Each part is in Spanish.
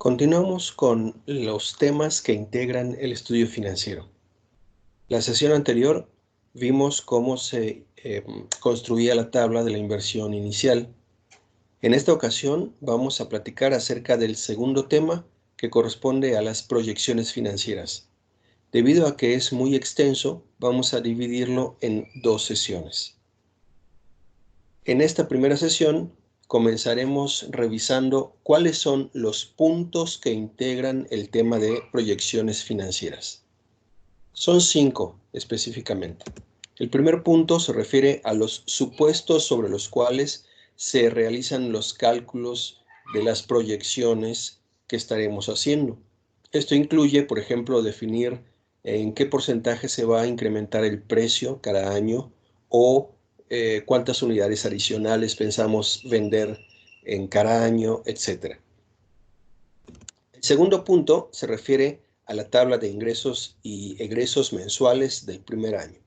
Continuamos con los temas que integran el estudio financiero. La sesión anterior vimos cómo se construía la tabla de la inversión inicial. En esta ocasión vamos a platicar acerca del segundo tema que corresponde a las proyecciones financieras. Debido a que es muy extenso, vamos a dividirlo en dos sesiones. En esta primera sesión comenzaremos revisando cuáles son los puntos que integran el tema de proyecciones financieras. Son 5 específicamente. El primer punto se refiere a los supuestos sobre los cuales se realizan los cálculos de las proyecciones que estaremos haciendo. Esto incluye, por ejemplo, definir en qué porcentaje se va a incrementar el precio cada año o cuántas unidades adicionales pensamos vender en cada año, etc. El segundo punto se refiere a la tabla de ingresos y egresos mensuales del primer año.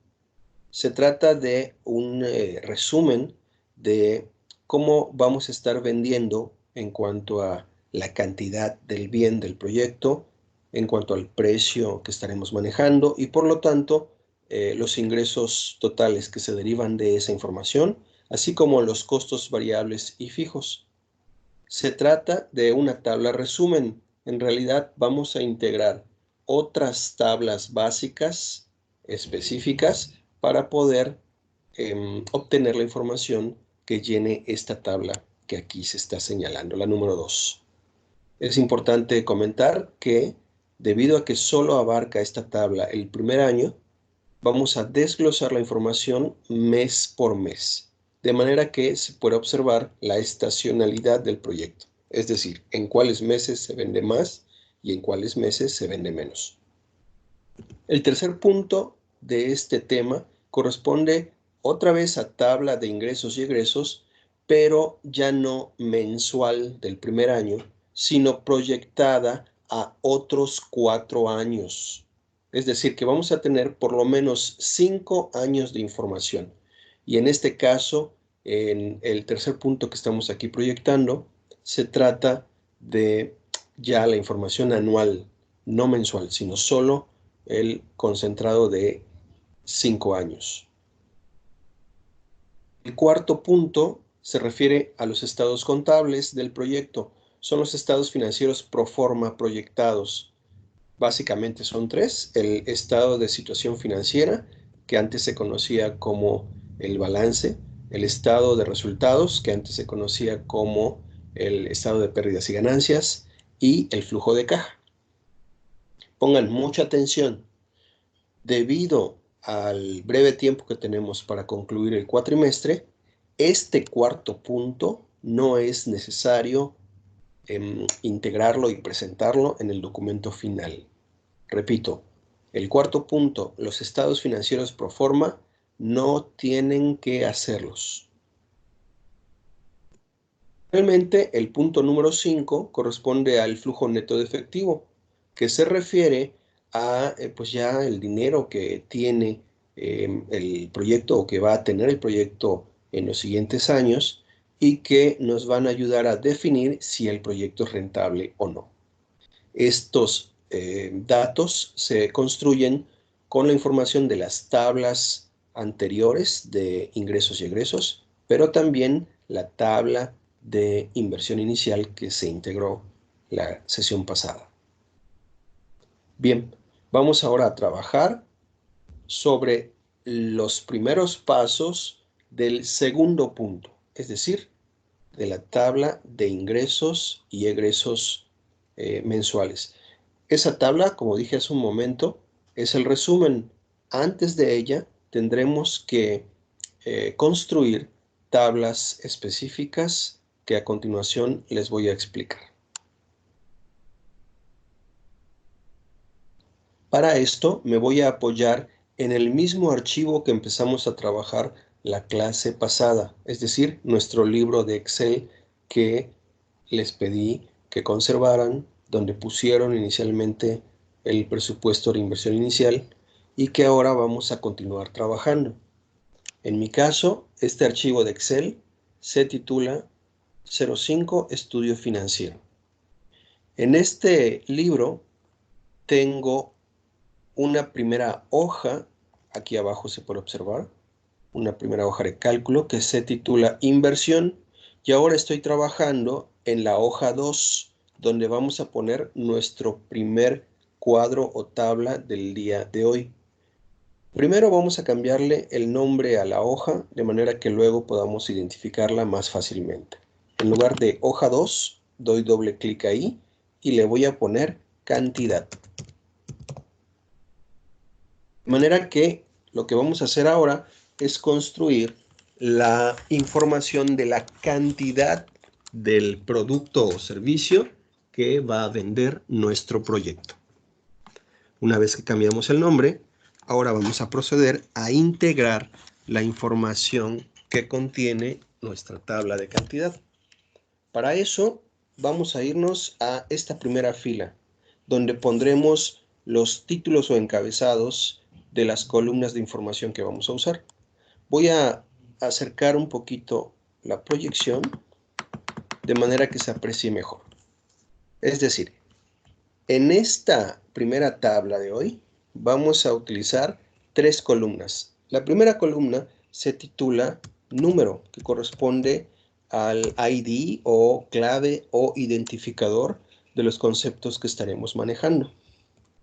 Se trata de un resumen de cómo vamos a estar vendiendo en cuanto a la cantidad del bien del proyecto, en cuanto al precio que estaremos manejando y por lo tanto los ingresos totales que se derivan de esa información, así como los costos variables y fijos. Se trata de una tabla resumen. En realidad vamos a integrar otras tablas básicas específicas para poder obtener la información que llene esta tabla que aquí se está señalando, la número 2. Es importante comentar que debido a que solo abarca esta tabla el primer año, vamos a desglosar la información mes por mes, de manera que se pueda observar la estacionalidad del proyecto, es decir, en cuáles meses se vende más y en cuáles meses se vende menos. El tercer punto de este tema corresponde otra vez a tabla de ingresos y egresos, pero ya no mensual del primer año, sino proyectada a otros 4 años. Es decir, que vamos a tener por lo menos 5 años de información. Y en este caso, en el tercer punto que estamos aquí proyectando, se trata de ya la información anual, no mensual, sino solo el concentrado de 5 años. El cuarto punto se refiere a los estados contables del proyecto. Son los estados financieros pro forma proyectados. Básicamente son 3. El estado de situación financiera, que antes se conocía como el balance, el estado de resultados, que antes se conocía como el estado de pérdidas y ganancias, y el flujo de caja. Pongan mucha atención. Debido al breve tiempo que tenemos para concluir el cuatrimestre, este cuarto punto no es necesario integrarlo y presentarlo en el documento final. Repito, el cuarto punto, los estados financieros pro forma, no tienen que hacerlos. Realmente, el punto número 5 corresponde al flujo neto de efectivo, que se refiere a pues ya el dinero que tiene el proyecto o que va a tener el proyecto en los siguientes años y que nos van a ayudar a definir si el proyecto es rentable o no. Estos datos se construyen con la información de las tablas anteriores de ingresos y egresos, pero también la tabla de inversión inicial que se integró la sesión pasada. Bien, vamos ahora a trabajar sobre los primeros pasos del segundo punto, es decir, de la tabla de ingresos y egresos mensuales. Esa tabla, como dije hace un momento, es el resumen. Antes de ella tendremos que construir tablas específicas que a continuación les voy a explicar. Para esto me voy a apoyar en el mismo archivo que empezamos a trabajar la clase pasada, es decir, nuestro libro de Excel que les pedí que conservaran, donde pusieron inicialmente el presupuesto de inversión inicial y que ahora vamos a continuar trabajando. En mi caso, este archivo de Excel se titula 05 Estudio Financiero. En este libro tengo una primera hoja, aquí abajo se puede observar, una primera hoja de cálculo que se titula Inversión, y ahora estoy trabajando en la hoja 2, donde vamos a poner nuestro primer cuadro o tabla del día de hoy. Primero vamos a cambiarle el nombre a la hoja, de manera que luego podamos identificarla más fácilmente. En lugar de hoja 2, doy doble clic ahí y le voy a poner cantidad. De manera que lo que vamos a hacer ahora es construir la información de la cantidad del producto o servicio que va a vender nuestro proyecto. Una vez que cambiamos el nombre, ahora vamos a proceder a integrar la información que contiene nuestra tabla de cantidad. Para eso vamos a irnos a esta primera fila, donde pondremos los títulos o encabezados de las columnas de información que vamos a usar. Voy a acercar un poquito la proyección de manera que se aprecie mejor. Es decir, en esta primera tabla de hoy vamos a utilizar 3 columnas. La primera columna se titula número, que corresponde al ID o clave o identificador de los conceptos que estaremos manejando.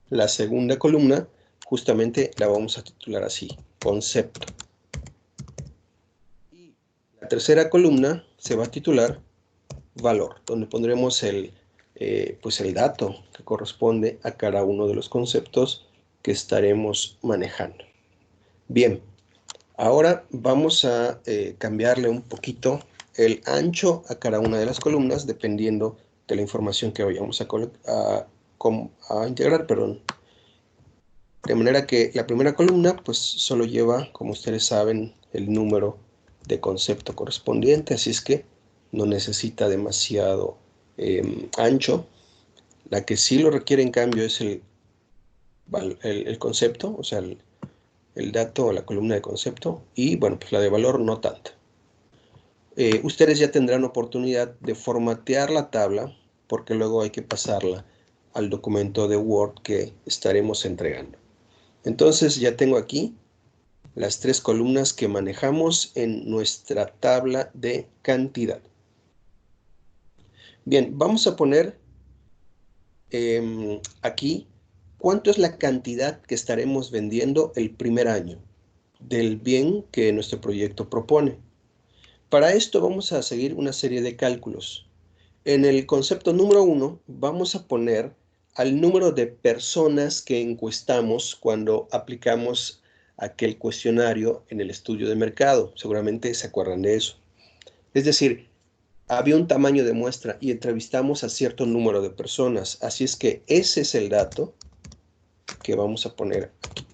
La segunda columna justamente la vamos a titular así, concepto. Y la tercera columna se va a titular valor, donde pondremos el dato que corresponde a cada uno de los conceptos que estaremos manejando. Bien, ahora vamos a cambiarle un poquito el ancho a cada una de las columnas dependiendo de la información que vayamos a integrar, perdón. De manera que la primera columna pues solo lleva, como ustedes saben, el número de concepto correspondiente, así es que no necesita demasiado ancho. La que sí lo requiere en cambio es el concepto, o sea, el dato o la columna de concepto, y bueno, pues la de valor no tanto. Ustedes ya tendrán oportunidad de formatear la tabla, porque luego hay que pasarla al documento de Word que estaremos entregando. Entonces ya tengo aquí las 3 columnas que manejamos en nuestra tabla de cantidad. Bien, vamos a poner aquí cuánto es la cantidad que estaremos vendiendo el primer año del bien que nuestro proyecto propone. Para esto vamos a seguir una serie de cálculos. En el concepto número 1 vamos a poner al número de personas que encuestamos cuando aplicamos aquel cuestionario en el estudio de mercado. Seguramente se acuerdan de eso. Es decir, había un tamaño de muestra y entrevistamos a cierto número de personas. Así es que ese es el dato que vamos a poner aquí.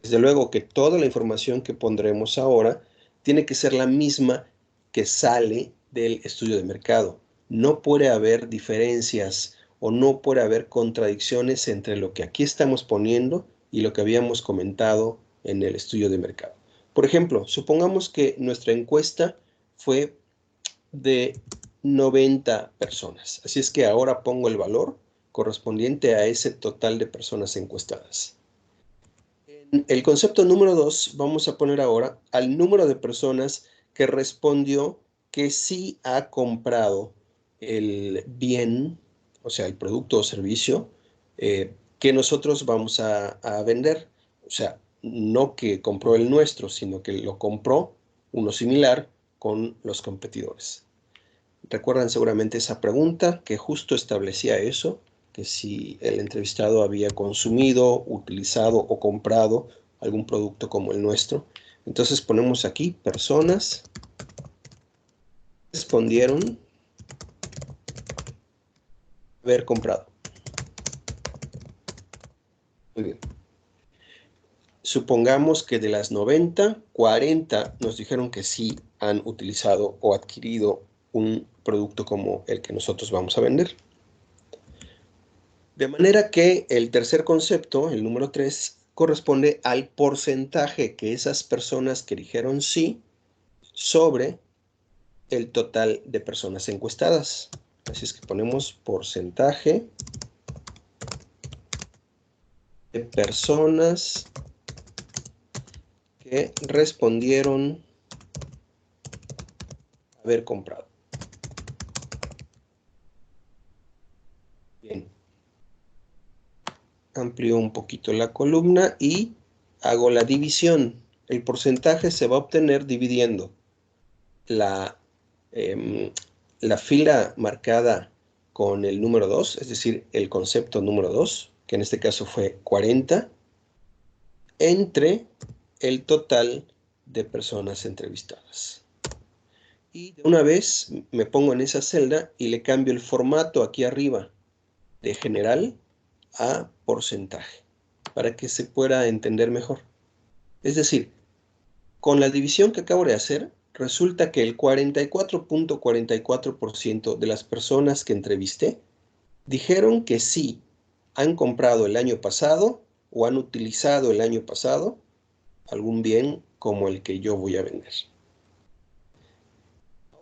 Desde luego que toda la información que pondremos ahora tiene que ser la misma que sale del estudio de mercado. No puede haber diferencias o no puede haber contradicciones entre lo que aquí estamos poniendo y lo que habíamos comentado en el estudio de mercado. Por ejemplo, supongamos que nuestra encuesta fue de 90 personas. Así es que ahora pongo el valor correspondiente a ese total de personas encuestadas. En el concepto número 2 vamos a poner ahora al número de personas que respondió que sí ha comprado el bien, o sea, el producto o servicio que nosotros vamos a vender. O sea, no que compró el nuestro, sino que lo compró uno similar con los competidores. Recuerdan seguramente esa pregunta que justo establecía eso, que si el entrevistado había consumido, utilizado o comprado algún producto como el nuestro. Entonces ponemos aquí personas respondieron haber comprado. Muy bien. Supongamos que de las 90, 40 nos dijeron que sí han utilizado o adquirido un producto como el que nosotros vamos a vender. De manera que el tercer concepto, el número 3, corresponde al porcentaje que esas personas que dijeron sí sobre el total de personas encuestadas. Así es que ponemos porcentaje de personas que respondieron haber comprado. Bien. Amplío un poquito la columna y hago la división. El porcentaje se va a obtener dividiendo la, la fila marcada con el número 2, es decir, el concepto número 2, que en este caso fue 40, entre el total de personas entrevistadas. Y de una vez me pongo en esa celda y le cambio el formato aquí arriba de general a porcentaje para que se pueda entender mejor. Es decir, con la división que acabo de hacer, resulta que el 44.44% de las personas que entrevisté dijeron que sí han comprado el año pasado o han utilizado el año pasado algún bien como el que yo voy a vender.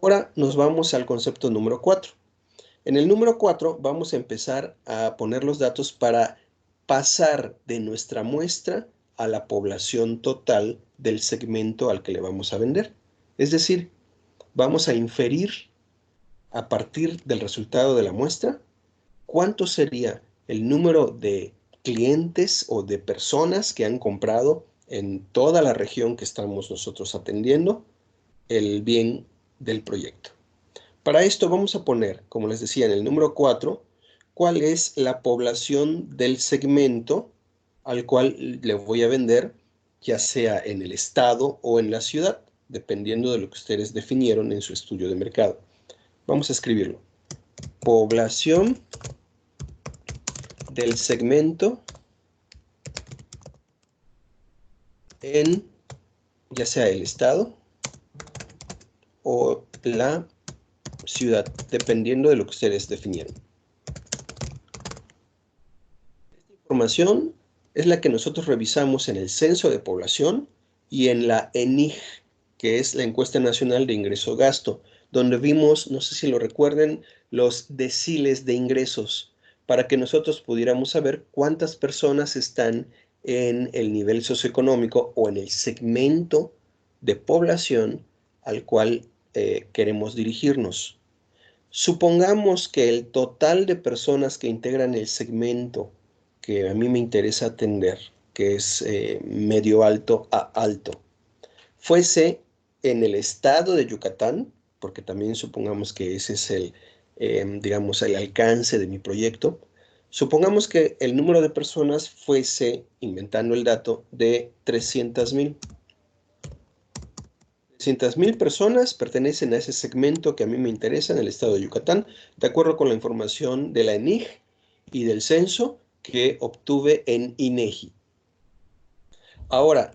Ahora nos vamos al concepto número 4. En el número 4 vamos a empezar a poner los datos para pasar de nuestra muestra a la población total del segmento al que le vamos a vender. Es decir, vamos a inferir a partir del resultado de la muestra cuánto sería el número de clientes o de personas que han comprado en toda la región que estamos nosotros atendiendo el bien del proyecto. Para esto vamos a poner, como les decía en el número 4, cuál es la población del segmento al cual le voy a vender, ya sea en el estado o en la ciudad, dependiendo de lo que ustedes definieron en su estudio de mercado. Vamos a escribirlo. Población del segmento en ya sea el estado o la ciudad, dependiendo de lo que ustedes definieron. Esta información es la que nosotros revisamos en el Censo de Población y en la ENIG, que es la Encuesta Nacional de Ingreso-Gasto, donde vimos, no sé si lo recuerden, los deciles de ingresos, para que nosotros pudiéramos saber cuántas personas están en el nivel socioeconómico o en el segmento de población al cual queremos dirigirnos. Supongamos que el total de personas que integran el segmento que a mí me interesa atender, que es medio alto a alto, fuese en el estado de Yucatán, porque también supongamos que ese es digamos, el alcance de mi proyecto. Supongamos que el número de personas fuese, inventando el dato, de 300,000. 300,000 personas pertenecen a ese segmento que a mí me interesa en el estado de Yucatán, de acuerdo con la información de la ENIG y del censo que obtuve en INEGI. Ahora,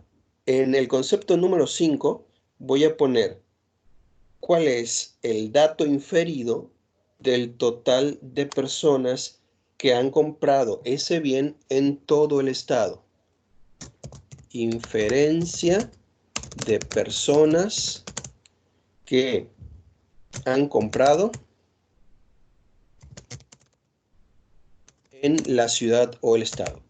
en el concepto número 5 voy a poner cuál es el dato inferido del total de personas que han comprado ese bien en todo el estado. Inferencia de personas que han comprado en la ciudad o el estado.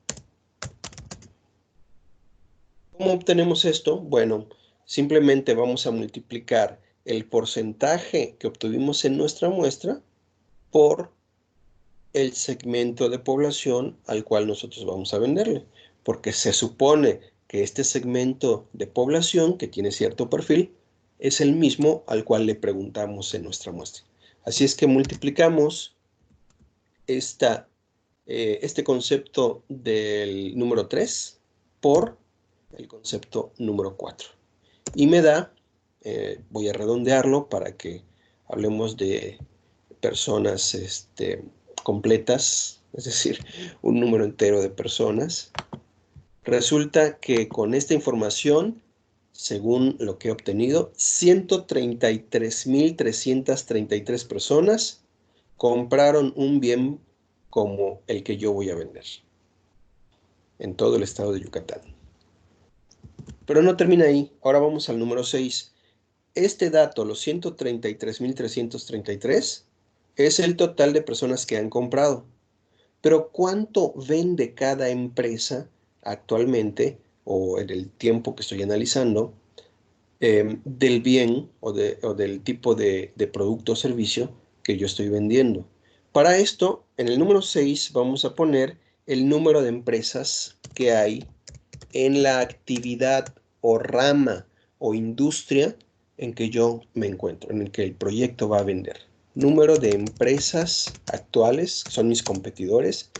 ¿Cómo obtenemos esto? Bueno, simplemente vamos a multiplicar el porcentaje que obtuvimos en nuestra muestra por el segmento de población al cual nosotros vamos a venderle, porque se supone que este segmento de población que tiene cierto perfil es el mismo al cual le preguntamos en nuestra muestra. Así es que multiplicamos este concepto del número 3 por el concepto número 4. Y me da, voy a redondearlo para que hablemos de personas completas, es decir, un número entero de personas. Resulta que con esta información, según lo que he obtenido, 133,333 personas compraron un bien como el que yo voy a vender en todo el estado de Yucatán. Pero no termina ahí. Ahora vamos al número 6. Este dato, los 133,333, es el total de personas que han comprado. Pero ¿cuánto vende cada empresa actualmente o en el tiempo que estoy analizando del bien o del tipo de producto o servicio que yo estoy vendiendo? Para esto, en el número 6 vamos a poner el número de empresas que hay en la actividad o rama o industria en que yo me encuentro, en el que el proyecto va a vender. Número de empresas actuales, que son mis competidores,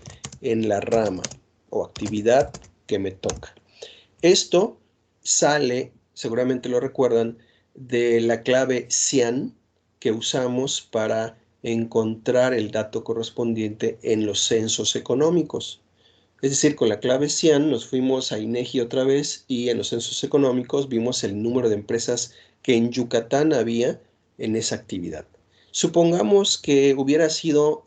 en la rama o actividad que me toca. Esto sale, seguramente lo recuerdan, de la clave CIAN que usamos para encontrar el dato correspondiente en los censos económicos. Es decir, con la clave CIAN nos fuimos a INEGI otra vez y en los censos económicos vimos el número de empresas que en Yucatán había en esa actividad. Supongamos que hubiera sido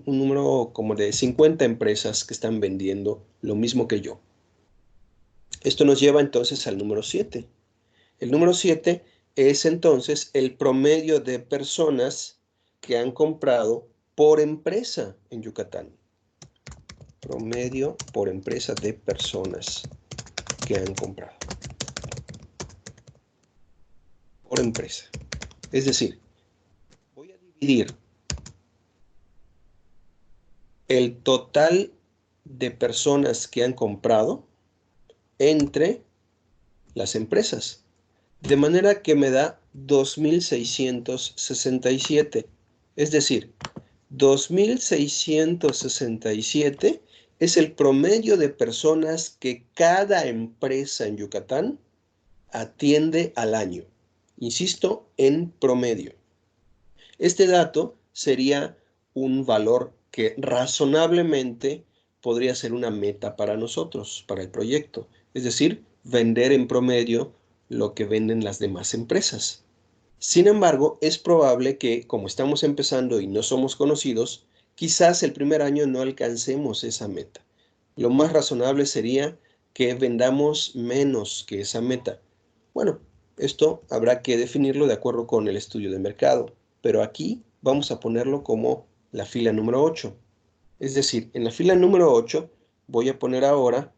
un número como de 50 empresas que están vendiendo lo mismo que yo. Esto nos lleva entonces al número 7. El número 7 es entonces el promedio de personas que han comprado por empresa en Yucatán. Promedio por empresa de personas que han comprado. Por empresa. Es decir, voy a dividir el total de personas que han comprado entre las empresas. De manera que me da 2.667. Es decir, 2.667 es el promedio de personas que cada empresa en Yucatán atiende al año. Insisto, en promedio. Este dato sería un valor que razonablemente podría ser una meta para nosotros, para el proyecto. Es decir, vender en promedio lo que venden las demás empresas. Sin embargo, es probable que, como estamos empezando y no somos conocidos, quizás el primer año no alcancemos esa meta. Lo más razonable sería que vendamos menos que esa meta. Bueno, esto habrá que definirlo de acuerdo con el estudio de mercado, pero aquí vamos a ponerlo como la fila número 8. Es decir, en la fila número 8 voy a poner ahora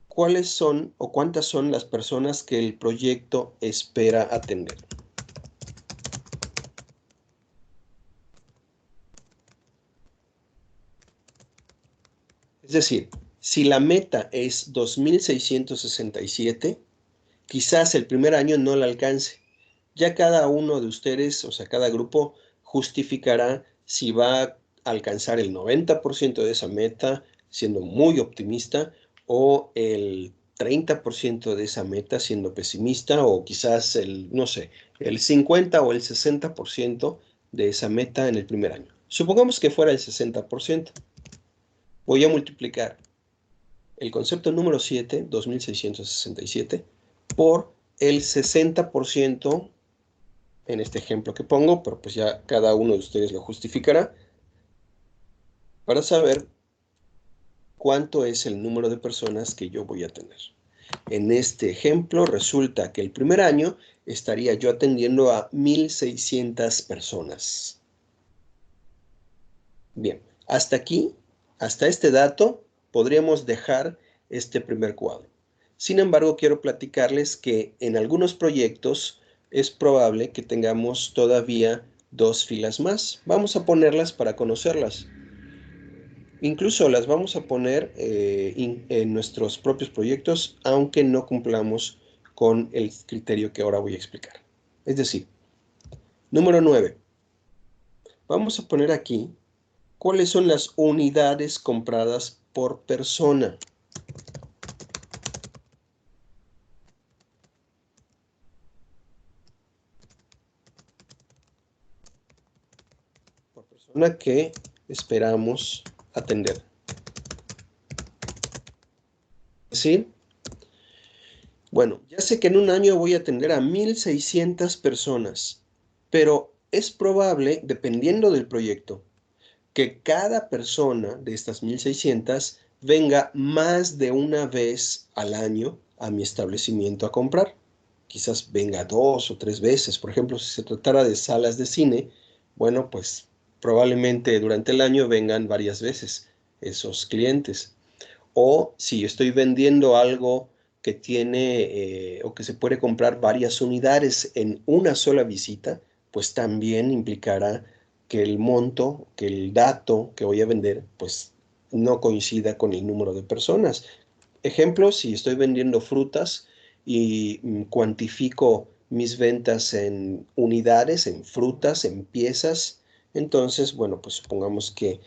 cuáles son o cuántas son las personas que el proyecto espera atender. Es decir, si la meta es 2.667, quizás el primer año no la alcance. Ya cada uno de ustedes, o sea, cada grupo, justificará si va a alcanzar el 90% de esa meta, siendo muy optimista, o el 30% de esa meta, siendo pesimista, o quizás no sé, el 50 o el 60% de esa meta en el primer año. Supongamos que fuera el 60%. Voy a multiplicar el concepto número 7, 2.667, por el 60% en este ejemplo que pongo, pero pues ya cada uno de ustedes lo justificará, para saber cuánto es el número de personas que yo voy a tener. En este ejemplo resulta que el primer año estaría yo atendiendo a 1.600 personas. Bien, hasta aquí, hasta este dato, podríamos dejar este primer cuadro. Sin embargo, quiero platicarles que en algunos proyectos es probable que tengamos todavía 2 filas más. Vamos a ponerlas para conocerlas. Incluso las vamos a poner en nuestros propios proyectos, aunque no cumplamos con el criterio que ahora voy a explicar. Es decir, número 9. Vamos a poner aquí cuáles son las unidades compradas por persona. Por persona que esperamos atender. Es decir, bueno, ya sé que en un año voy a atender a 1.600 personas, pero es probable, dependiendo del proyecto, que cada persona de estas 1.600 venga más de una vez al año a mi establecimiento a comprar. Quizás venga 2 o 3 veces. Por ejemplo, si se tratara de salas de cine, bueno, pues probablemente durante el año vengan varias veces esos clientes. O si estoy vendiendo algo que tiene o que se puede comprar varias unidades en una sola visita, pues también implicará que el monto, que el dato que voy a vender, pues no coincida con el número de personas. Ejemplo, si estoy vendiendo frutas y cuantifico mis ventas en unidades, en frutas, en piezas, entonces, bueno, pues supongamos que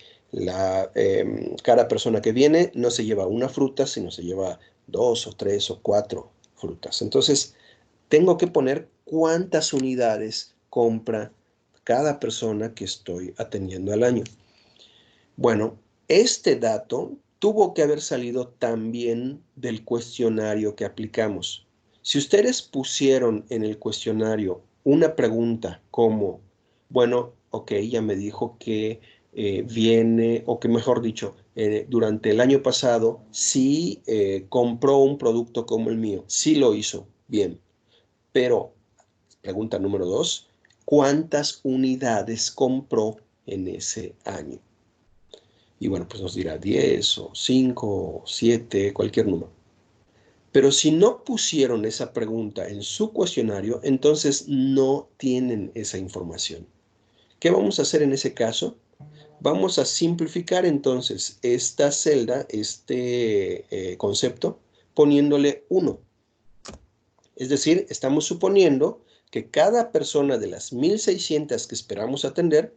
cada persona que viene no se lleva una fruta, sino se lleva 2 o 3 o 4 frutas. Entonces, tengo que poner cuántas unidades compra cada persona que estoy atendiendo al año. Bueno, este dato tuvo que haber salido también del cuestionario que aplicamos. Si ustedes pusieron en el cuestionario una pregunta como, bueno, ok, ya me dijo que viene, o que mejor dicho, durante el año pasado sí compró un producto como el mío, sí lo hizo, bien, pero pregunta número 2, ¿cuántas unidades compró en ese año? Y bueno, pues nos dirá 10 o 5 o 7, cualquier número. Pero si no pusieron esa pregunta en su cuestionario, entonces no tienen esa información. ¿Qué vamos a hacer en ese caso? Vamos a simplificar entonces esta celda, este concepto, poniéndole 1. Es decir, estamos suponiendo que cada persona de las 1,600 que esperamos atender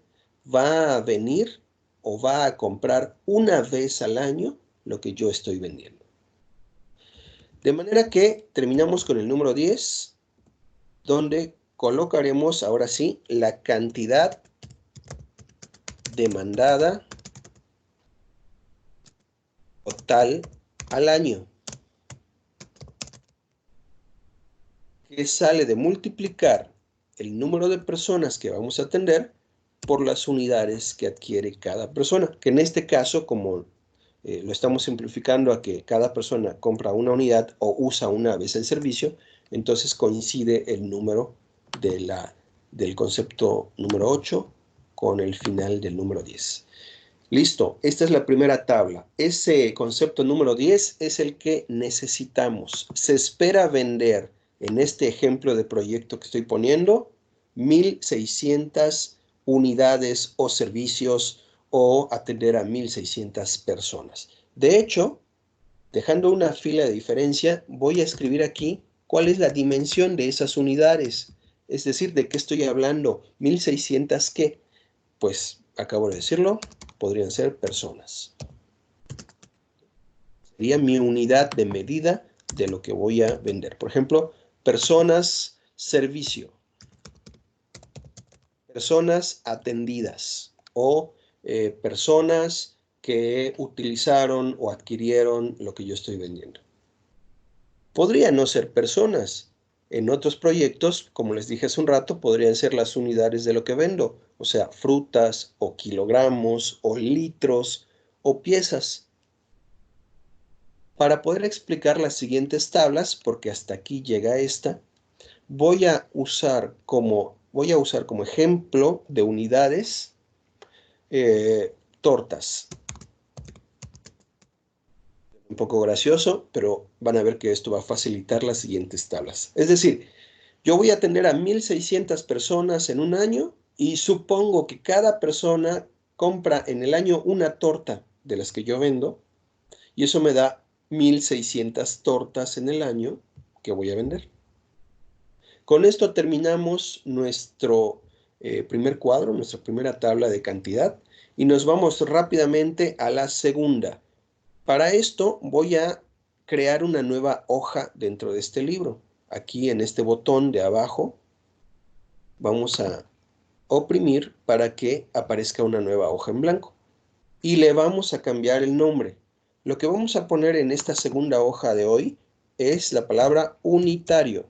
va a venir o va a comprar una vez al año lo que yo estoy vendiendo. De manera que terminamos con el número 10, donde colocaremos ahora sí la cantidad demandada total al año, que sale de multiplicar el número de personas que vamos a atender por las unidades que adquiere cada persona, que en este caso, como lo estamos simplificando a que cada persona compra una unidad o usa una vez el servicio, entonces coincide el número del concepto número 8 con el final del número 10. Listo, esta es la primera tabla. Ese concepto número 10 es el que necesitamos. Se espera vender, en este ejemplo de proyecto que estoy poniendo, 1,600 unidades o servicios o atender a 1,600 personas. De hecho, dejando una fila de diferencia, voy a escribir aquí cuál es la dimensión de esas unidades. Es decir, ¿de qué estoy hablando? ¿1,600 qué? Pues acabo de decirlo, podrían ser personas. Sería mi unidad de medida de lo que voy a vender. Por ejemplo, personas, servicio. Personas atendidas o personas que utilizaron o adquirieron lo que yo estoy vendiendo. Podría no ser personas. En otros proyectos, como les dije hace un rato, podrían ser las unidades de lo que vendo, o sea, frutas o kilogramos o litros o piezas. Para poder explicar las siguientes tablas, porque hasta aquí llega esta, voy a usar como ejemplo de unidades tortas. Un poco gracioso, pero van a ver que esto va a facilitar las siguientes tablas. Es decir, yo voy a atender a 1,600 personas en un año y supongo que cada persona compra en el año una torta de las que yo vendo y eso me da 1,600 tortas en el año que voy a vender. Con esto terminamos nuestro primer cuadro, nuestra primera tabla de cantidad y nos vamos rápidamente a la segunda. Para esto voy a crear una nueva hoja dentro de este libro. Aquí en este botón de abajo vamos a oprimir para que aparezca una nueva hoja en blanco. Y le vamos a cambiar el nombre. Lo que vamos a poner en esta segunda hoja de hoy es la palabra unitario.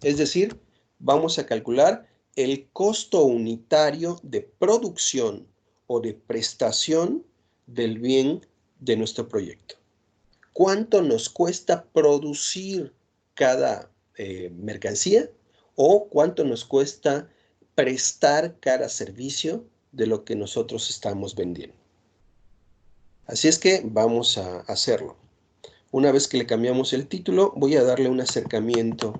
Es decir, vamos a calcular el costo unitario de producción o de prestación del bien de nuestro proyecto. ¿Cuánto nos cuesta producir cada mercancía o cuánto nos cuesta prestar cada servicio de lo que nosotros estamos vendiendo. Así es que vamos a hacerlo. Una vez que le cambiamos el título, voy a darle un acercamiento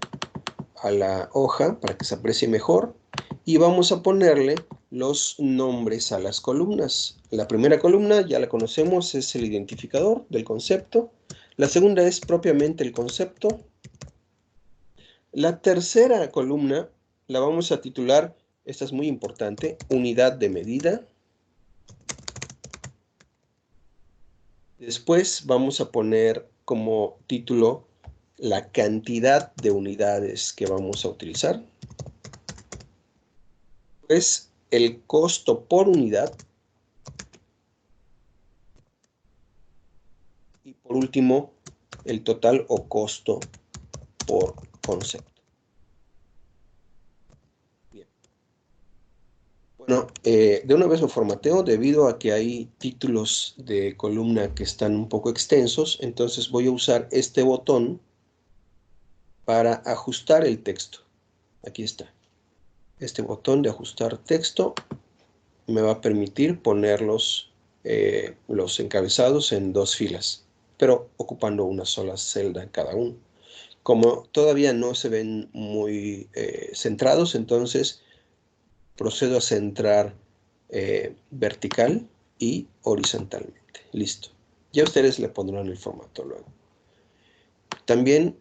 a la hoja para que se aprecie mejor y vamos a ponerle los nombres a las columnas. La primera columna ya la conocemos, es el identificador del concepto. La segunda es propiamente el concepto. La tercera columna la vamos a titular, esta es muy importante, unidad de medida. Después vamos a poner como título la cantidad de unidades que vamos a utilizar. Después el costo por unidad. Y por último, el total o costo por concepto. Bien. Bueno, de una vez lo formateo debido a que hay títulos de columna que están un poco extensos, entonces voy a usar este botón para ajustar el texto. Aquí está. Este botón de ajustar texto me va a permitir poner los encabezados en 2 filas, pero ocupando una sola celda en cada uno. Como todavía no se ven muy centrados, entonces procedo a centrar vertical y horizontalmente. Listo. Ya ustedes le pondrán el formato luego. También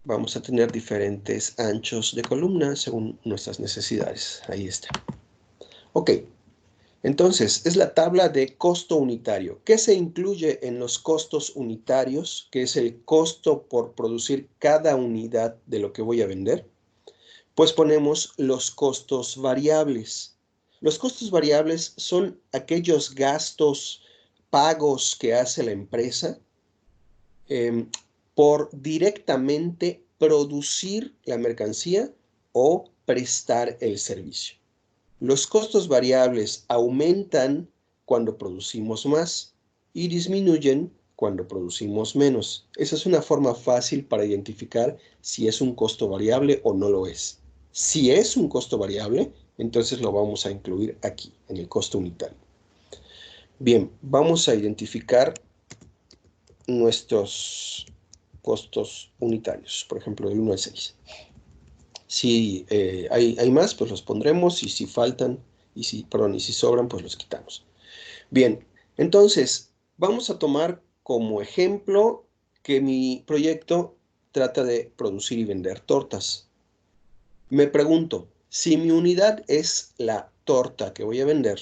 vamos a tener diferentes anchos de columna según nuestras necesidades. Ahí está. Ok. Entonces, es la tabla de costo unitario. ¿Qué se incluye en los costos unitarios? Que es el costo por producir cada unidad de lo que voy a vender. Pues ponemos los costos variables. Los costos variables son aquellos gastos, pagos que hace la empresa por directamente producir la mercancía o prestar el servicio. Los costos variables aumentan cuando producimos más y disminuyen cuando producimos menos. Esa es una forma fácil para identificar si es un costo variable o no lo es. Si es un costo variable, entonces lo vamos a incluir aquí, en el costo unitario. Bien, vamos a identificar nuestros costos unitarios, por ejemplo, del 1 al 6. Si hay más, pues los pondremos, y si faltan, y si sobran, pues los quitamos. Bien, entonces, vamos a tomar como ejemplo que mi proyecto trata de producir y vender tortas. Me pregunto, si mi unidad es la torta que voy a vender,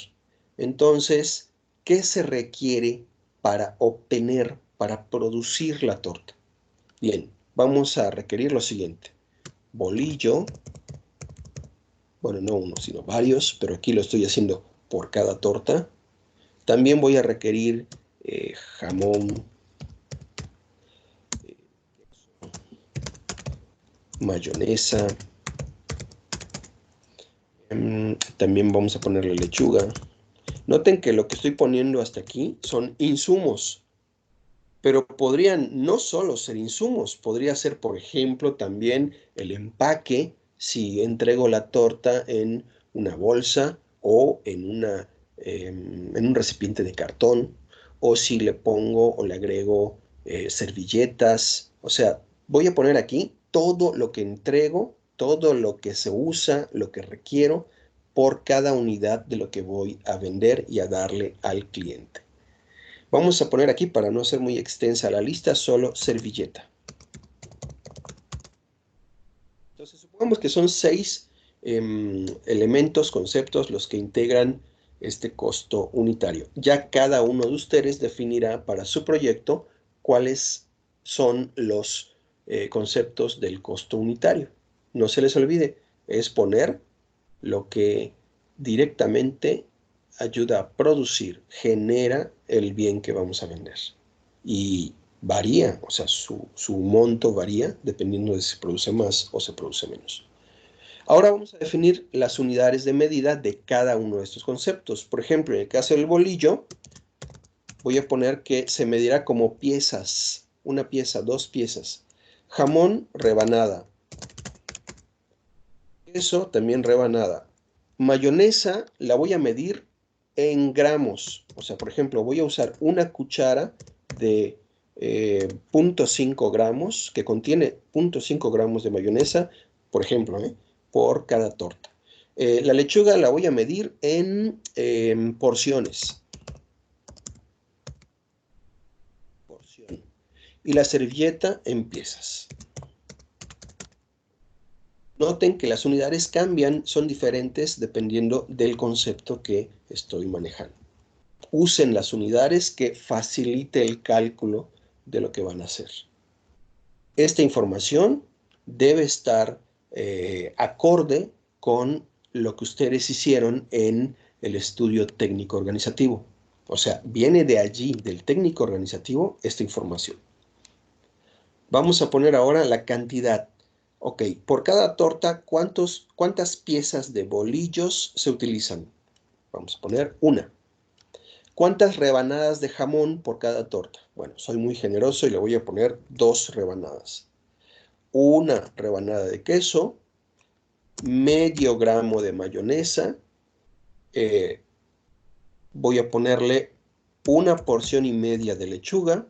entonces, ¿qué se requiere para obtener, para producir la torta? Bien, vamos a requerir lo siguiente. Bolillo, bueno, no uno, sino varios, pero aquí lo estoy haciendo por cada torta. También voy a requerir jamón, mayonesa. También vamos a ponerle lechuga. Noten que lo que estoy poniendo hasta aquí son insumos, pero podrían no solo ser insumos, podría ser, por ejemplo, también el empaque, si entrego la torta en una bolsa o en un recipiente de cartón, o si le pongo o le agrego servilletas. O sea, voy a poner aquí todo lo que entrego, todo lo que se usa, lo que requiero por cada unidad de lo que voy a vender y a darle al cliente. Vamos a poner aquí, para no hacer muy extensa la lista, solo servilleta. Entonces, supongamos que son 6 elementos, conceptos, los que integran este costo unitario. Ya cada uno de ustedes definirá para su proyecto cuáles son los conceptos del costo unitario. No se les olvide, es poner lo que directamente ayuda a producir, genera el bien que vamos a vender. Y varía, o sea, su monto varía dependiendo de si se produce más o se produce menos. Ahora vamos a definir las unidades de medida de cada uno de estos conceptos. Por ejemplo, en el caso del bolillo, voy a poner que se medirá como piezas. Una pieza, 2 piezas. Jamón, rebanada. Queso, también rebanada. mayonesa la voy a medir en gramos. O sea, por ejemplo, voy a usar una cuchara de 0,5 gramos, que contiene 0,5 gramos de mayonesa, por ejemplo, por cada torta. La lechuga la voy a medir en porciones. Y la servilleta en piezas. Noten que las unidades cambian, son diferentes dependiendo del concepto que estoy manejando. Usen las unidades que facilite el cálculo de lo que van a hacer. Esta información debe estar acorde con lo que ustedes hicieron en el estudio técnico organizativo. O sea, viene de allí, del técnico organizativo, esta información. Vamos a poner ahora la cantidad. Ok, por cada torta, ¿cuántas piezas de bolillos se utilizan? Vamos a poner una. ¿Cuántas rebanadas de jamón por cada torta? Bueno, soy muy generoso y le voy a poner 2 rebanadas. Una rebanada de queso, medio gramo de mayonesa, voy a ponerle una porción y media de lechuga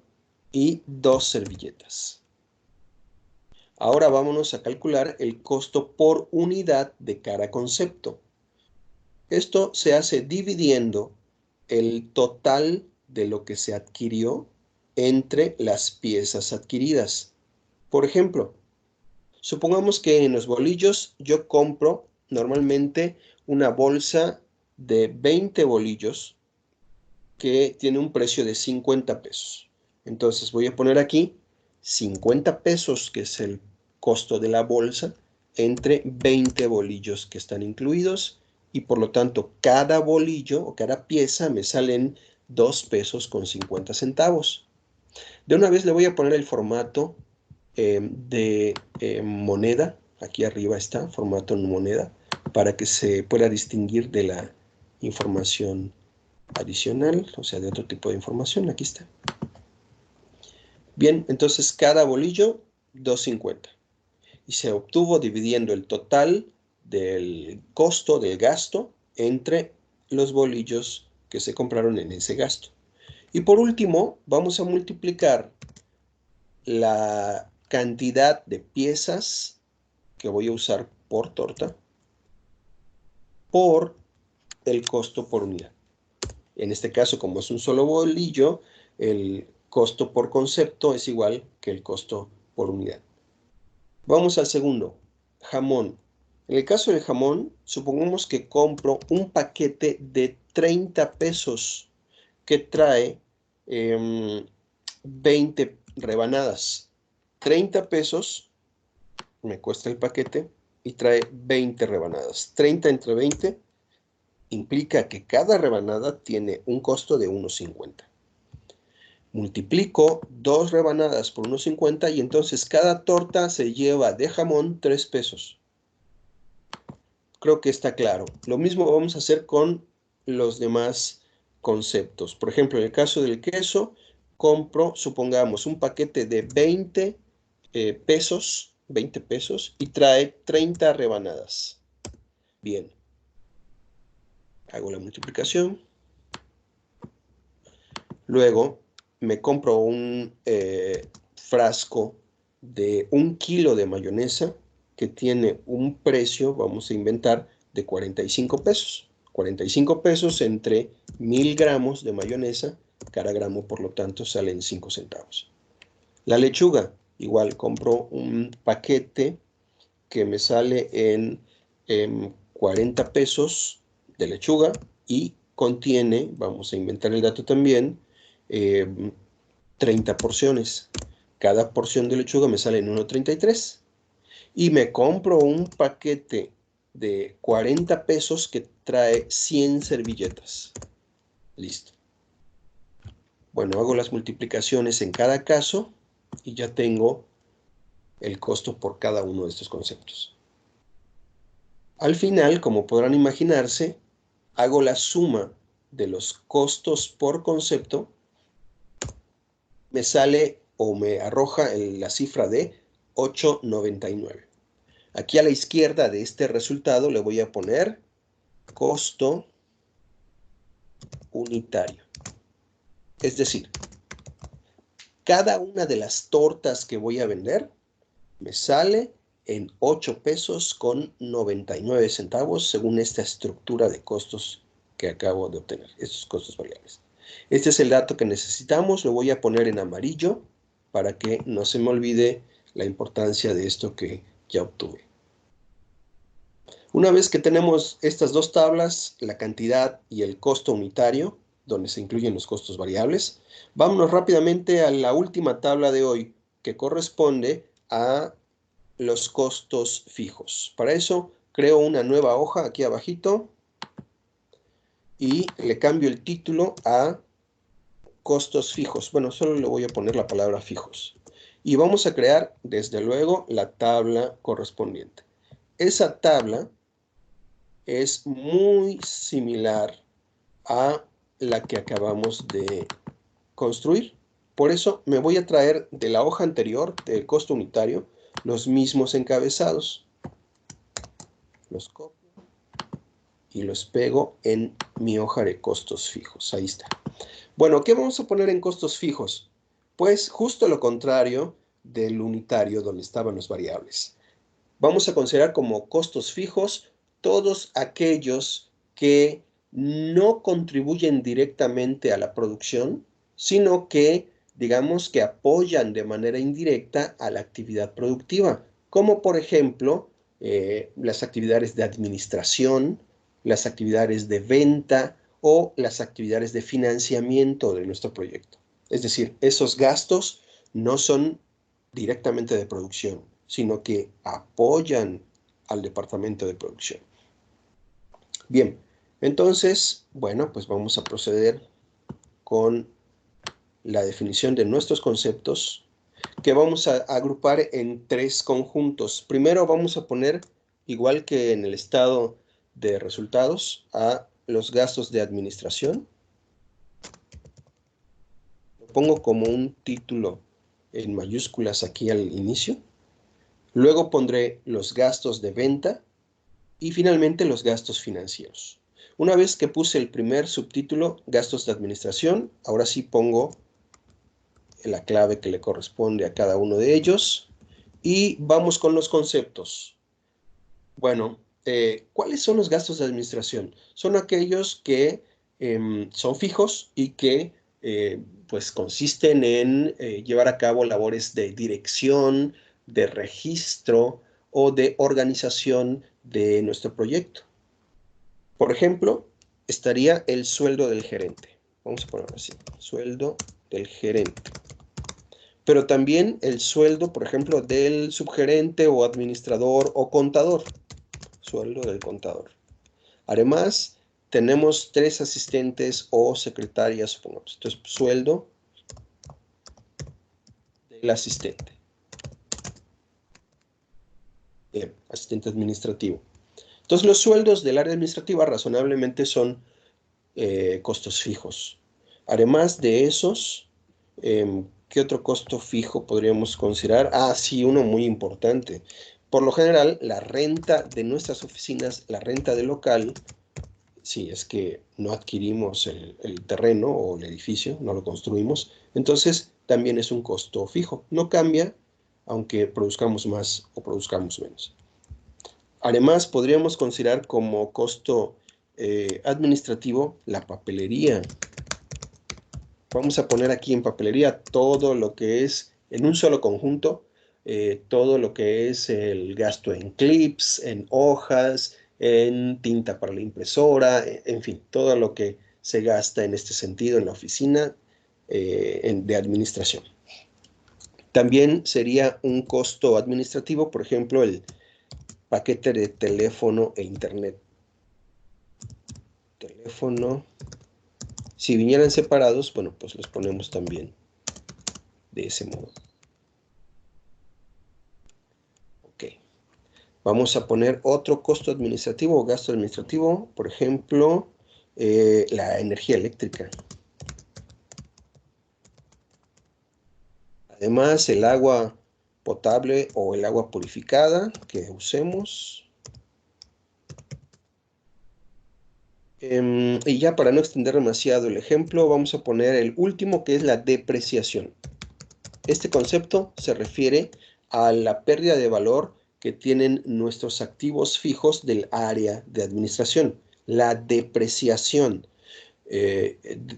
y 2 servilletas. Ahora vámonos a calcular el costo por unidad de cada concepto. Esto se hace dividiendo el total de lo que se adquirió entre las piezas adquiridas. Por ejemplo, supongamos que en los bolillos yo compro normalmente una bolsa de 20 bolillos que tiene un precio de 50 pesos. Entonces voy a poner aquí 50 pesos, que es el costo de la bolsa, entre 20 bolillos que están incluidos, y por lo tanto cada bolillo o cada pieza me salen 2 pesos con 50 centavos. De una vez le voy a poner el formato de moneda. Aquí arriba está, formato en moneda, para que se pueda distinguir de la información adicional, o sea, de otro tipo de información. Aquí está. Bien, entonces cada bolillo, 2.50. Y se obtuvo dividiendo el total del costo del gasto entre los bolillos que se compraron en ese gasto. Y por último, vamos a multiplicar la cantidad de piezas que voy a usar por torta por el costo por unidad. En este caso, como es un solo bolillo, el costo por concepto es igual que el costo por unidad. Vamos al segundo, jamón. En el caso del jamón, supongamos que compro un paquete de 30 pesos que trae 20 rebanadas. 30 pesos me cuesta el paquete y trae 20 rebanadas. 30 entre 20 implica que cada rebanada tiene un costo de 1.50. Multiplico 2 rebanadas por 1.50 y entonces cada torta se lleva de jamón 3 pesos. Creo que está claro. Lo mismo vamos a hacer con los demás conceptos. Por ejemplo, en el caso del queso, compro, supongamos, un paquete de 20 pesos, 20 pesos, y trae 30 rebanadas. Bien. Hago la multiplicación. Luego me compro un frasco de 1 kilo de mayonesa que tiene un precio, vamos a inventar, de 45 pesos. 45 pesos entre 1000 gramos de mayonesa, cada gramo por lo tanto salen 5 centavos. La lechuga, igual compro un paquete que me sale en 40 pesos de lechuga y contiene, vamos a inventar el dato también, 30 porciones. Cada porción de lechuga me sale en 1.33. Y me compro un paquete de 40 pesos que trae 100 servilletas. Listo. Bueno, hago las multiplicaciones en cada caso y ya tengo el costo por cada uno de estos conceptos. Al final, como podrán imaginarse, hago la suma de los costos por concepto. Me sale o me arroja la cifra de 8.99. Aquí a la izquierda de este resultado le voy a poner costo unitario. Es decir, cada una de las tortas que voy a vender me sale en 8 pesos con 99 centavos según esta estructura de costos que acabo de obtener, estos costos variables. Este es el dato que necesitamos, lo voy a poner en amarillo para que no se me olvide la importancia de esto que ya obtuve. Una vez que tenemos estas dos tablas, la cantidad y el costo unitario, donde se incluyen los costos variables, vámonos rápidamente a la última tabla de hoy, que corresponde a los costos fijos. Para eso creo una nueva hoja aquí abajito y le cambio el título a costos fijos. Bueno, solo le voy a poner la palabra fijos. Y vamos a crear, desde luego, la tabla correspondiente. Esa tabla es muy similar a la que acabamos de construir. Por eso me voy a traer de la hoja anterior, del costo unitario, los mismos encabezados. Los copio y los pego en mi hoja de costos fijos. Ahí está. Bueno, ¿qué vamos a poner en costos fijos? Pues justo lo contrario del unitario donde estaban los variables. Vamos a considerar como costos fijos todos aquellos que no contribuyen directamente a la producción, sino que, digamos, que apoyan de manera indirecta a la actividad productiva, como por ejemplo las actividades de administración, las actividades de venta o las actividades de financiamiento de nuestro proyecto. Es decir, esos gastos no son directamente de producción, sino que apoyan al departamento de producción. Bien, entonces, bueno, pues vamos a proceder con la definición de nuestros conceptos que vamos a agrupar en 3 conjuntos. Primero vamos a poner, igual que en el estado de resultados, a los gastos de administración. Lo pongo como un título en mayúsculas aquí al inicio. Luego pondré los gastos de venta y finalmente los gastos financieros. Una vez que puse el primer subtítulo, gastos de administración, ahora sí pongo la clave que le corresponde a cada uno de ellos y vamos con los conceptos. Bueno, ¿cuáles son los gastos de administración? Son aquellos que son fijos y que pues consisten en llevar a cabo labores de dirección, de registro o de organización de nuestro proyecto. Por ejemplo, estaría el sueldo del gerente. Vamos a ponerlo así, sueldo del gerente. Pero también el sueldo, por ejemplo, del subgerente o administrador o contador. Sueldo del contador. Además, tenemos 3 asistentes o secretarias, supongamos. Entonces, sueldo del asistente. Bien, asistente administrativo. Entonces, los sueldos del área administrativa razonablemente son costos fijos. Además de esos, ¿qué otro costo fijo podríamos considerar? Ah, sí, uno muy importante. Por lo general, la renta de nuestras oficinas, la renta del local, si es que no adquirimos el terreno o el edificio, no lo construimos, entonces también es un costo fijo. No cambia aunque produzcamos más o produzcamos menos. Además, podríamos considerar como costo administrativo la papelería. Vamos a poner aquí en papelería todo lo que es, en un solo conjunto, todo lo que es el gasto en clips, en hojas, en tinta para la impresora, en fin, todo lo que se gasta en este sentido en la oficina de administración. También sería un costo administrativo, por ejemplo, el paquete de teléfono e internet. Teléfono. Si vinieran separados, bueno, pues los ponemos también de ese modo. Ok. Vamos a poner otro costo administrativo o gasto administrativo, por ejemplo, la energía eléctrica. Además, el agua potable o el agua purificada que usemos. Y ya para no extender demasiado el ejemplo, vamos a poner el último, que es la depreciación. Este concepto se refiere a la pérdida de valor que tienen nuestros activos fijos del área de administración. La depreciación.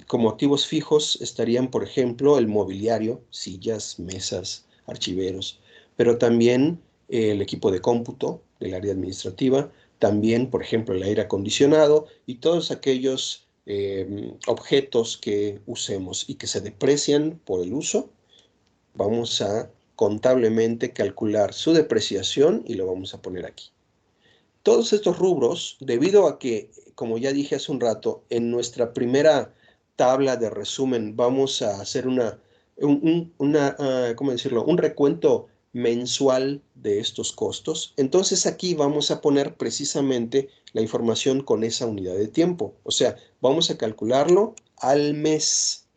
Como activos fijos estarían, por ejemplo, el mobiliario, sillas, mesas, archiveros, pero también el equipo de cómputo del área administrativa, también, por ejemplo, el aire acondicionado y todos aquellos objetos que usemos y que se deprecian por el uso. Vamos a contablemente calcular su depreciación y lo vamos a poner aquí. Todos estos rubros, debido a que, como ya dije hace un rato, en nuestra primera tabla de resumen vamos a hacer ¿cómo decirlo? Un recuento mensual de estos costos. Entonces aquí vamos a poner precisamente la información con esa unidad de tiempo. O sea, vamos a calcularlo al mes.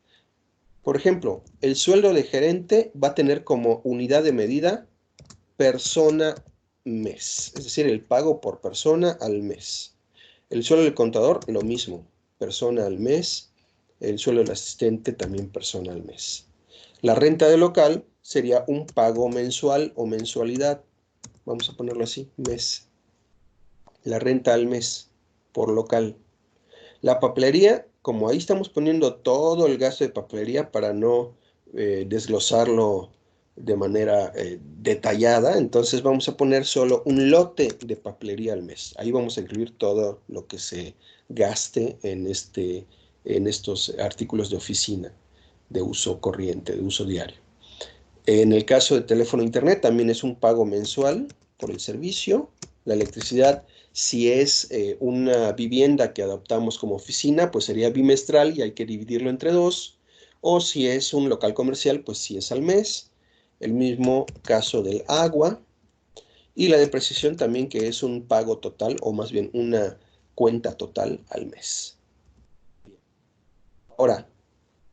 Por ejemplo, el sueldo de gerente va a tener como unidad de medida persona mes, es decir, el pago por persona al mes. El sueldo del contador, lo mismo, persona al mes. El sueldo del asistente, también persona al mes. La renta del local sería un pago mensual o mensualidad. Vamos a ponerlo así, mes. La renta al mes por local. La papelería, como ahí estamos poniendo todo el gasto de papelería para no desglosarlo de manera detallada, entonces vamos a poner solo un lote de papelería al mes. Ahí vamos a incluir todo lo que se gaste en estos artículos de oficina de uso corriente, de uso diario. En el caso de teléfono e internet también es un pago mensual por el servicio. La electricidad, si es una vivienda que adoptamos como oficina, pues sería bimestral y hay que dividirlo entre dos. O si es un local comercial, pues sí es al mes. El mismo caso del agua. Y la depreciación también, que es un pago total o más bien una cuenta total al mes. Ahora,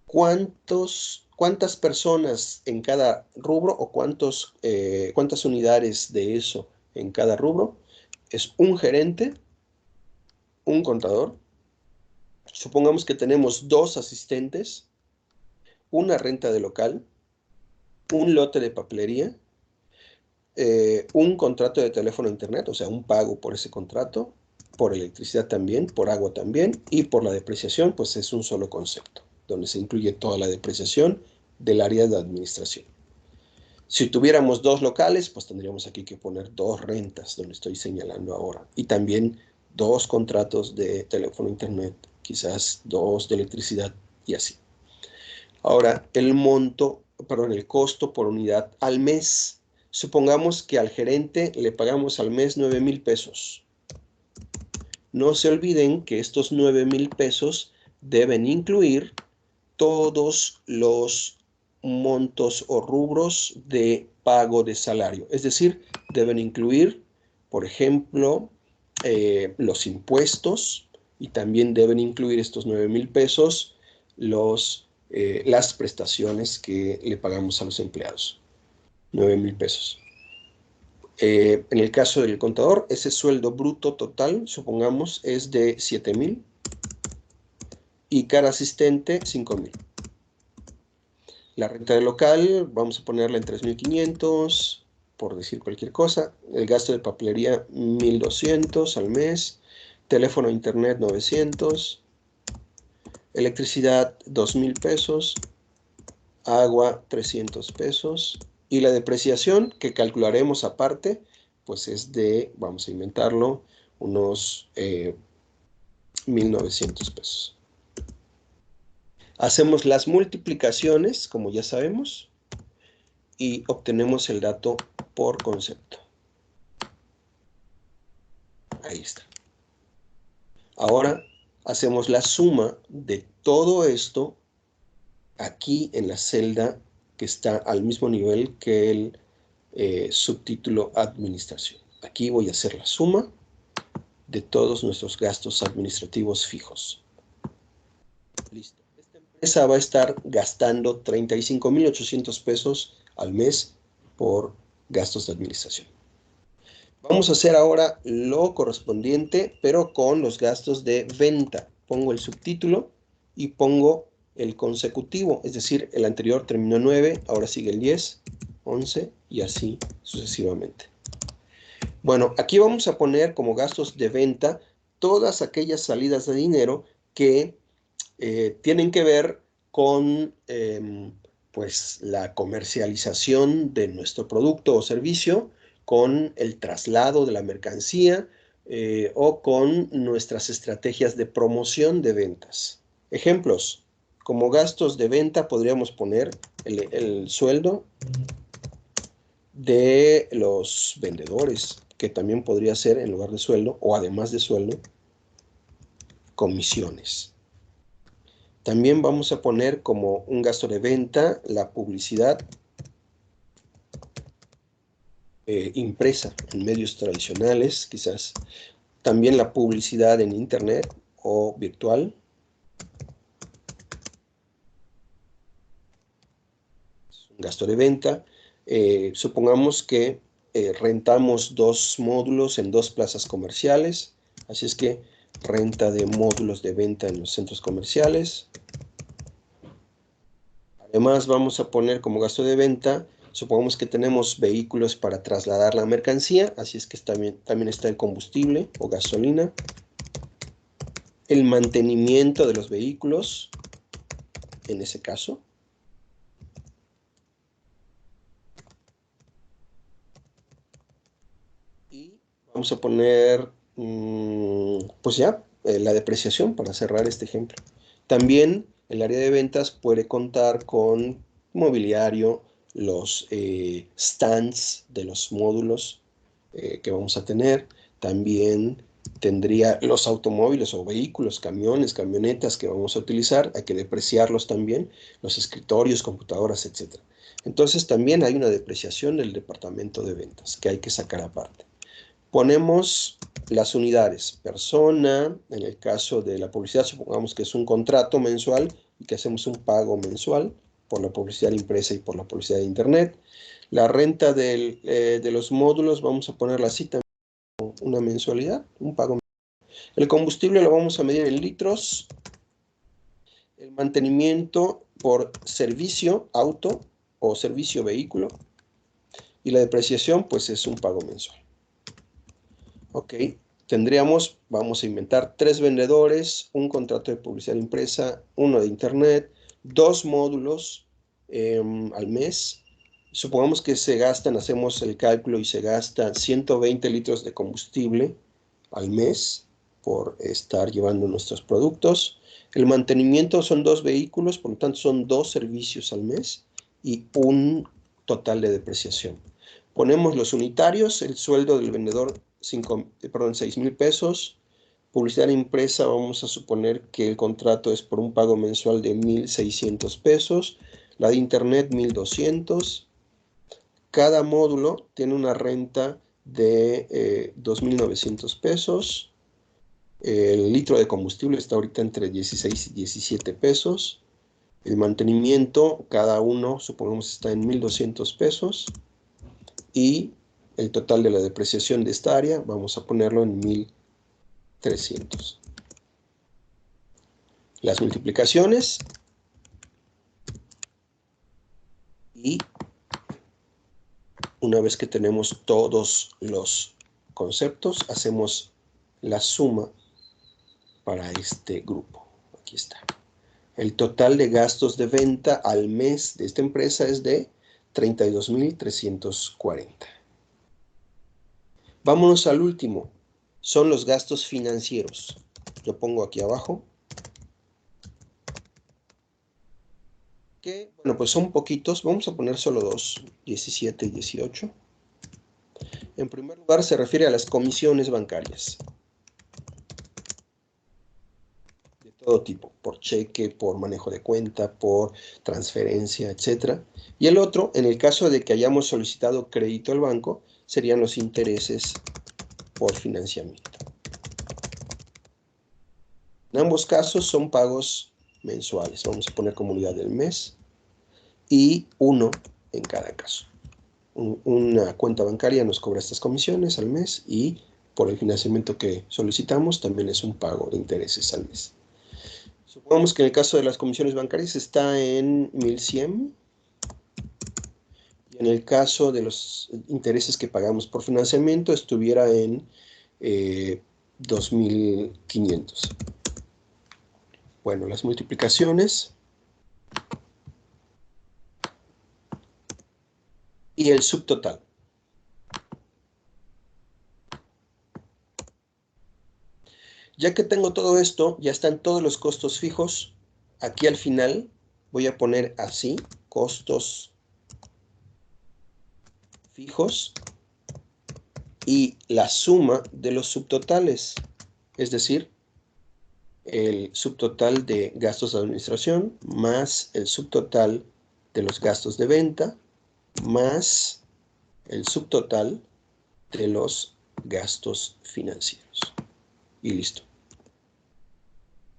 ¿cuántas personas en cada rubro o cuántas unidades de eso en cada rubro? Es un gerente, un contador. Supongamos que tenemos dos asistentes, una renta de local, un lote de papelería, un contrato de teléfono e internet, o sea, un pago por ese contrato, por electricidad también, por agua también, y por la depreciación, pues es un solo concepto, donde se incluye toda la depreciación del área de administración. Si tuviéramos dos locales, pues tendríamos aquí que poner dos rentas, donde estoy señalando ahora, y también dos contratos de teléfono e internet, quizás dos de electricidad y así. Ahora, el costo por unidad al mes. Supongamos que al gerente le pagamos al mes 9,000 pesos. No se olviden que estos 9,000 pesos deben incluir todos los montos o rubros de pago de salario. Es decir, deben incluir, por ejemplo, los impuestos y también deben incluir estos 9,000 pesos las prestaciones que le pagamos a los empleados. 9,000 pesos. En el caso del contador, ese sueldo bruto total, supongamos, es de 7,000 y cada asistente 5,000. La renta del local, vamos a ponerla en 3,500, por decir cualquier cosa. El gasto de papelería, 1,200 al mes. Teléfono e internet, 900. Electricidad, 2,000 pesos. Agua, 300 pesos. Y la depreciación, que calcularemos aparte, pues es de, vamos a inventarlo, unos 1,900 pesos. Hacemos las multiplicaciones, como ya sabemos, y obtenemos el dato por concepto. Ahí está. Ahora hacemos la suma de todo esto aquí en la celda que está al mismo nivel que el subtítulo Administración. Aquí voy a hacer la suma de todos nuestros gastos administrativos fijos. Listo. Esta empresa va a estar gastando 35,800 pesos al mes por gastos de administración. Vamos a hacer ahora lo correspondiente, pero con los gastos de venta. Pongo el subtítulo y pongo el consecutivo, es decir, el anterior terminó en 9, ahora sigue el 10, 11 y así sucesivamente. Bueno, aquí vamos a poner como gastos de venta todas aquellas salidas de dinero que tienen que ver con pues, la comercialización de nuestro producto o servicio, con el traslado de la mercancía o con nuestras estrategias de promoción de ventas. Ejemplos, como gastos de venta podríamos poner el sueldo de los vendedores, que también podría ser en lugar de sueldo o además de sueldo, comisiones. También vamos a poner como un gasto de venta la publicidad impresa en medios tradicionales, quizás. También la publicidad en internet o virtual. Es un gasto de venta. Supongamos que rentamos 2 módulos en 2 plazas comerciales. Así es que renta de módulos de venta en los centros comerciales. Además, vamos a poner como gasto de venta, supongamos que tenemos vehículos para trasladar la mercancía, así es que también está el combustible o gasolina, el mantenimiento de los vehículos, en ese caso, y vamos a poner, pues ya, la depreciación para cerrar este ejemplo. También el área de ventas puede contar con mobiliario, los stands de los módulos que vamos a tener. También tendría los automóviles o vehículos, camiones, camionetas que vamos a utilizar. Hay que depreciarlos también, los escritorios, computadoras, etc. Entonces también hay una depreciación del departamento de ventas que hay que sacar aparte. Ponemos las unidades, persona, en el caso de la publicidad, supongamos que es un contrato mensual y que hacemos un pago mensual por la publicidad impresa y por la publicidad de internet. La renta de los módulos, vamos a ponerla así también, una mensualidad, un pago. El combustible lo vamos a medir en litros. El mantenimiento por servicio auto o servicio vehículo. Y la depreciación, pues es un pago mensual. Ok, tendríamos, vamos a inventar 3 vendedores, un contrato de publicidad impresa, uno de internet, 2 módulos al mes. Supongamos que se gastan, hacemos el cálculo y se gastan 120 litros de combustible al mes por estar llevando nuestros productos. El mantenimiento son 2 vehículos, por lo tanto son 2 servicios al mes y un total de depreciación. Ponemos los unitarios, el sueldo del vendedor 6,000 pesos. Publicidad impresa, vamos a suponer que el contrato es por un pago mensual de 1,600 pesos. La de internet 1,200. Cada módulo tiene una renta de 2,900 pesos. El litro de combustible está ahorita entre 16 y 17 pesos. El mantenimiento, cada uno, supongamos, está en 1,200 pesos. Y el total de la depreciación de esta área, vamos a ponerlo en 1,300. Las multiplicaciones y una vez que tenemos todos los conceptos, hacemos la suma para este grupo. Aquí está. El total de gastos de venta al mes de esta empresa es de 32,340. Vámonos al último. Son los gastos financieros. Lo pongo aquí abajo. Que, bueno, pues son poquitos. Vamos a poner solo 2, 17 y 18. En primer lugar, se refiere a las comisiones bancarias. De todo tipo, por cheque, por manejo de cuenta, por transferencia, etc. Y el otro, en el caso de que hayamos solicitado crédito al banco, serían los intereses por financiamiento. En ambos casos son pagos mensuales. Vamos a poner como unidad del mes y 1 en cada caso. una cuenta bancaria nos cobra estas comisiones al mes y por el financiamiento que solicitamos también es un pago de intereses al mes. Supongamos que en el caso de las comisiones bancarias está en 1100 y en el caso de los intereses que pagamos por financiamiento estuviera en 2500. Bueno, las multiplicaciones y el subtotal. Ya que tengo todo esto, ya están todos los costos fijos. Aquí al final voy a poner así, costos fijos y la suma de los subtotales, es decir, el subtotal de gastos de administración más el subtotal de los gastos de venta más el subtotal de los gastos financieros. Y listo.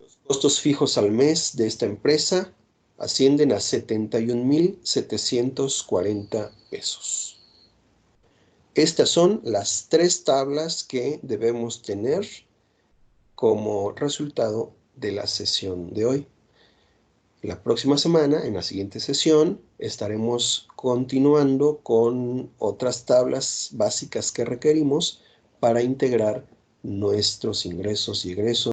Los costos fijos al mes de esta empresa ascienden a 71,740 pesos. Estas son las 3 tablas que debemos tener como resultado de la sesión de hoy. La próxima semana, en la siguiente sesión, estaremos continuando con otras tablas básicas que requerimos para integrar nuestros ingresos y egresos